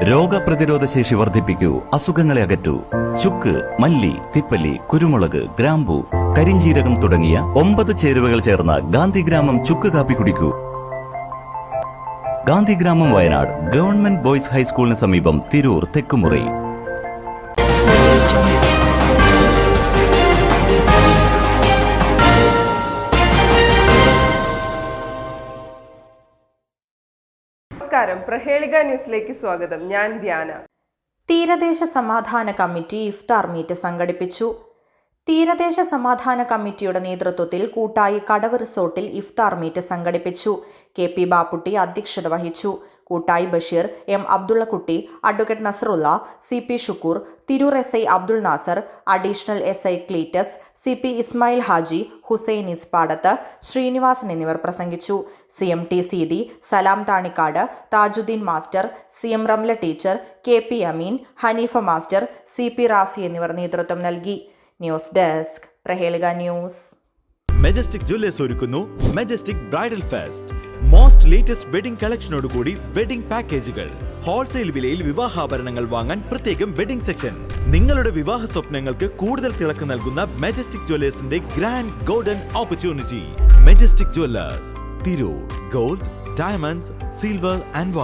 രോഗപ്രതിരോധ ശേഷി വർദ്ധിപ്പിക്കൂ, അസുഖങ്ങളെ അകറ്റൂ. ചുക്ക്, മല്ലി, തിപ്പല്ലി, കുരുമുളക്, ഗ്രാമ്പു, കരിഞ്ജീരകം തുടങ്ങിയ 9 ചേരുവകൾ ചേർന്ന ഗാന്ധിഗ്രാമം ചുക്ക് കാപ്പി കുടിക്കൂ. ഗാന്ധിഗ്രാമം, വയനാട് ഗവൺമെന്റ് ബോയ്സ് ഹൈസ്കൂളിന് സമീപം, തിരൂർ തെക്കുമുറി. നമസ്കാരം, പ്രഹേളിക ന്യൂസിലേക്ക് സ്വാഗതം. ഞാൻ ധ്യാന. തീരദേശ സമാധാന കമ്മിറ്റി ഇഫ്താർ മീറ്റ് സംഘടിപ്പിച്ചു. തീരദേശ സമാധാന കമ്മിറ്റിയുടെ നേതൃത്വത്തിൽ കൂട്ടായി കടവ് റിസോർട്ടിൽ ഇഫ്താർ മീറ്റ് സംഘടിപ്പിച്ചു. KP ബാപ്പുട്ടി അധ്യക്ഷത വഹിച്ചു. Koottayi Basheer, M Abdullakutty, advocate Nasarulla, CP Shukoor, Tirur SI Abdul Nasar, additional SI Cletus, CP Ismail Haji, Hussain Ispadath, Sreenivasan എന്നിവർ പ്രസംഗിച്ചു. CMT Seethi, Salam Thanikkad, Thajudheen master, CM Ramla teacher, KP Ameen, Haneefa master, CP Rafi എന്നിവർ നേതൃത്വം നൽകി. News desk, Prahelika news. Majestic jewellers ഒരുക്കുന്നു majestic bridal fest. Most latest wedding കളക്ഷനോടുകൂടി വെഡിംഗ് പാക്കേജുകൾ. ഹോൾസെയിൽ വിലയിൽ വിവാഹാഭരണങ്ങൾ വാങ്ങാൻ പ്രത്യേകം വെഡിംഗ് സെക്ഷൻ. നിങ്ങളുടെ വിവാഹ സ്വപ്നങ്ങൾക്ക് കൂടുതൽ തിളക്കം നൽകുന്ന മെജസ്റ്റിക് ജ്വല്ലേഴ്സിന്റെ grand golden opportunity. Majestic jewellers, Tirur. Gold, diamonds, silver and